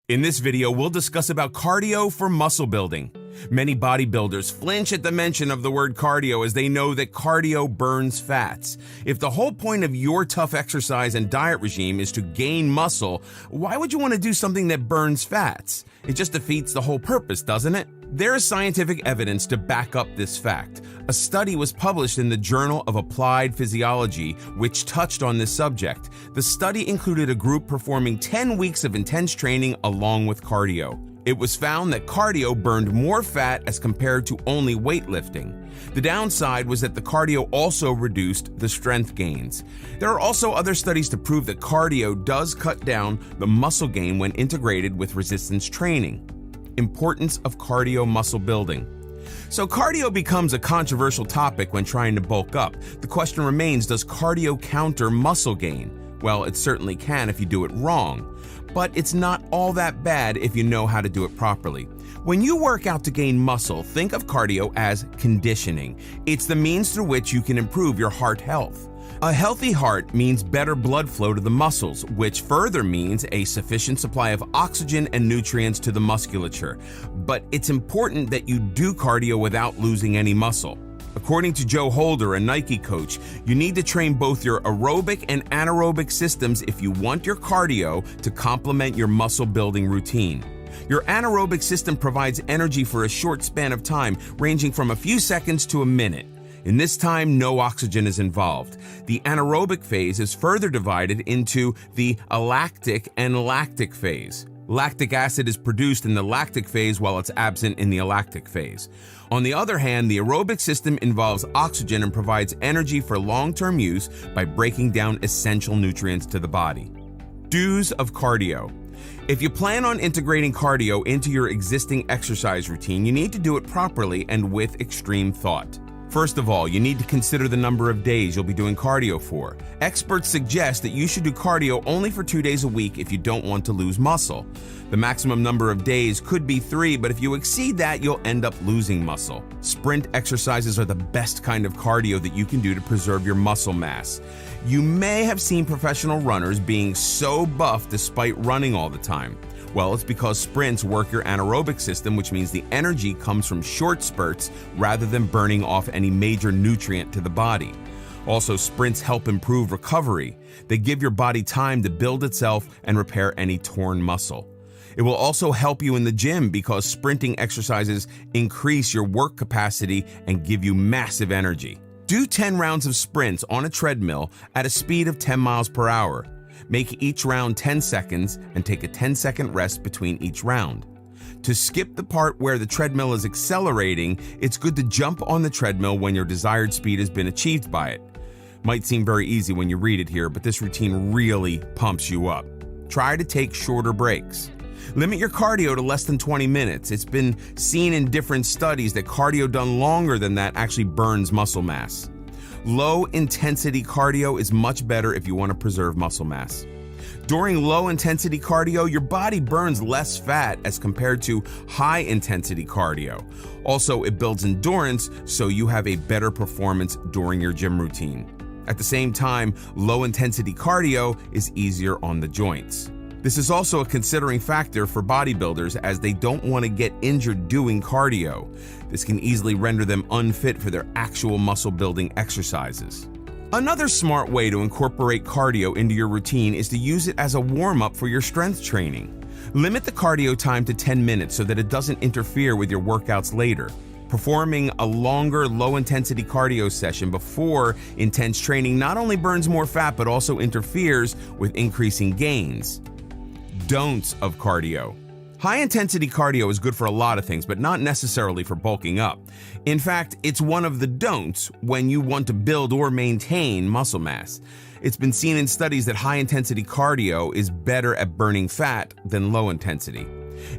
In this video, we'll discuss about cardio for muscle building. Many bodybuilders flinch at the mention of the word cardio as they know that cardio burns fats. If the whole point of your tough exercise and diet regime is to gain muscle, why would you want to do something that burns fats? It just defeats the whole purpose, doesn't it? There is scientific evidence to back up this fact. A study was published in the Journal of Applied Physiology, which touched on this subject. The study included a group performing 10 weeks of intense training along with cardio. It was found that cardio burned more fat as compared to only weightlifting. The downside was that the cardio also reduced the strength gains. There are also other studies to prove that cardio does cut down the muscle gain when integrated with resistance training. Importance of cardio muscle building. So cardio becomes a controversial topic when trying to bulk up. The question remains, does cardio counter muscle gain? Well, it certainly can if you do it wrong, but it's not all that bad if you know how to do it properly. When you work out to gain muscle, think of cardio as conditioning. It's the means through which you can improve your heart health. A healthy heart means better blood flow to the muscles, which further means a sufficient supply of oxygen and nutrients to the musculature. But it's important that you do cardio without losing any muscle. According to Joe Holder, a Nike coach, you need to train both your aerobic and anaerobic systems if you want your cardio to complement your muscle building routine. Your anaerobic system provides energy for a short span of time, ranging from a few seconds to a minute. In this time, no oxygen is involved. The anaerobic phase is further divided into the alactic and lactic phase. Lactic acid is produced in the lactic phase while it's absent in the alactic phase. On the other hand, the aerobic system involves oxygen and provides energy for long-term use by breaking down essential nutrients to the body. Do's of cardio. If you plan on integrating cardio into your existing exercise routine, you need to do it properly and with extreme thought. First of all, you need to consider the number of days you'll be doing cardio for. Experts suggest that you should do cardio only for 2 days a week if you don't want to lose muscle. The maximum number of days could be 3, but if you exceed that, you'll end up losing muscle. Sprint exercises are the best kind of cardio that you can do to preserve your muscle mass. You may have seen professional runners being so buff despite running all the time. Well, it's because sprints work your anaerobic system, which means the energy comes from short spurts rather than burning off any major nutrient to the body. Also, sprints help improve recovery. They give your body time to build itself and repair any torn muscle. It will also help you in the gym because sprinting exercises increase your work capacity and give you massive energy. Do 10 rounds of sprints on a treadmill at a speed of 10 miles per hour. Make each round 10 seconds and take a 10-second rest between each round. To skip the part where the treadmill is accelerating, it's good to jump on the treadmill when your desired speed has been achieved by it. Might seem very easy when you read it here, but this routine really pumps you up. Try to take shorter breaks. Limit your cardio to less than 20 minutes. It's been seen in different studies that cardio done longer than that actually burns muscle mass. Low-intensity cardio is much better if you want to preserve muscle mass. During low-intensity cardio, your body burns less fat as compared to high-intensity cardio. Also, it builds endurance, so you have a better performance during your gym routine. At the same time, low-intensity cardio is easier on the joints. This is also a considering factor for bodybuilders as they don't want to get injured doing cardio. This can easily render them unfit for their actual muscle building exercises. Another smart way to incorporate cardio into your routine is to use it as a warm-up for your strength training. Limit the cardio time to 10 minutes so that it doesn't interfere with your workouts later. Performing a longer, low-intensity cardio session before intense training not only burns more fat but also interferes with increasing gains. Don'ts of cardio. High-intensity cardio is good for a lot of things, but not necessarily for bulking up. In fact, it's one of the don'ts when you want to build or maintain muscle mass. It's been seen in studies that high-intensity cardio is better at burning fat than low-intensity.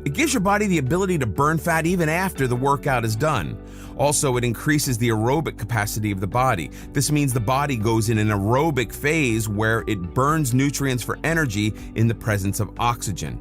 It gives your body the ability to burn fat even after the workout is done. Also, it increases the aerobic capacity of the body. This means the body goes in an aerobic phase where it burns nutrients for energy in the presence of oxygen.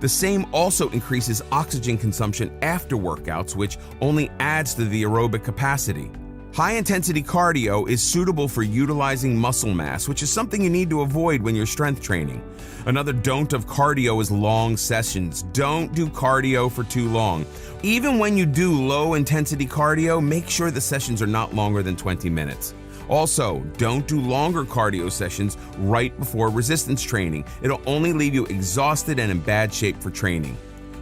The same also increases oxygen consumption after workouts, which only adds to the aerobic capacity. High-intensity cardio is suitable for utilizing muscle mass, which is something you need to avoid when you're strength training. Another don't of cardio is long sessions. Don't do cardio for too long. Even when you do low-intensity cardio, make sure the sessions are not longer than 20 minutes. Also, don't do longer cardio sessions right before resistance training. It'll only leave you exhausted and in bad shape for training.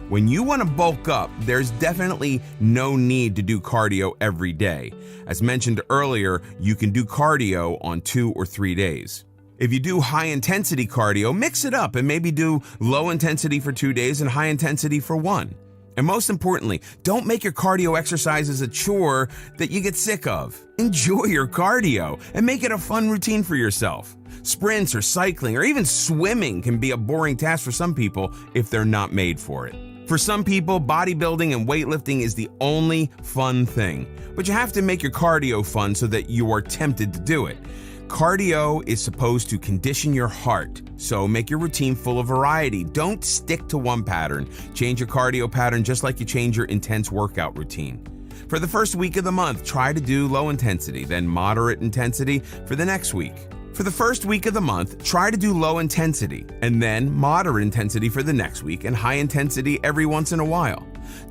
When you want to bulk up, there's definitely no need to do cardio every day. As mentioned earlier, you can do cardio on 2 or 3 days. If you do high-intensity cardio, mix it up and maybe do low intensity for 2 days and high intensity for 1. And most importantly, don't make your cardio exercises a chore that you get sick of. Enjoy your cardio and make it a fun routine for yourself. Sprints or cycling or even swimming can be a boring task for some people if they're not made for it. For some people, bodybuilding and weightlifting is the only fun thing, but you have to make your cardio fun so that you are tempted to do it. Cardio is supposed to condition your heart, so make your routine full of variety. Don't stick to one pattern. Change your cardio pattern just like you change your intense workout routine. For the first week of the month, try to do low intensity, then moderate intensity for the next week. For the first week of the month, try to do low intensity, and then moderate intensity for the next week, and high intensity every once in a while.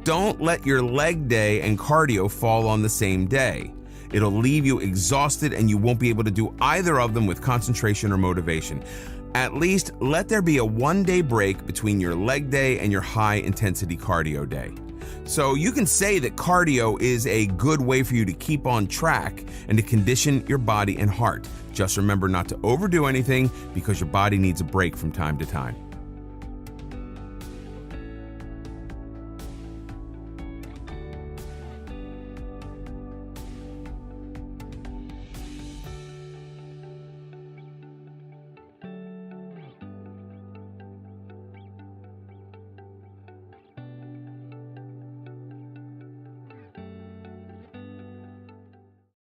Don't let your leg day and cardio fall on the same day. It'll leave you exhausted and you won't be able to do either of them with concentration or motivation. At least let there be a 1-day break between your leg day and your high intensity cardio day. So you can say that cardio is a good way for you to keep on track and to condition your body and heart. Just remember not to overdo anything because your body needs a break from time to time.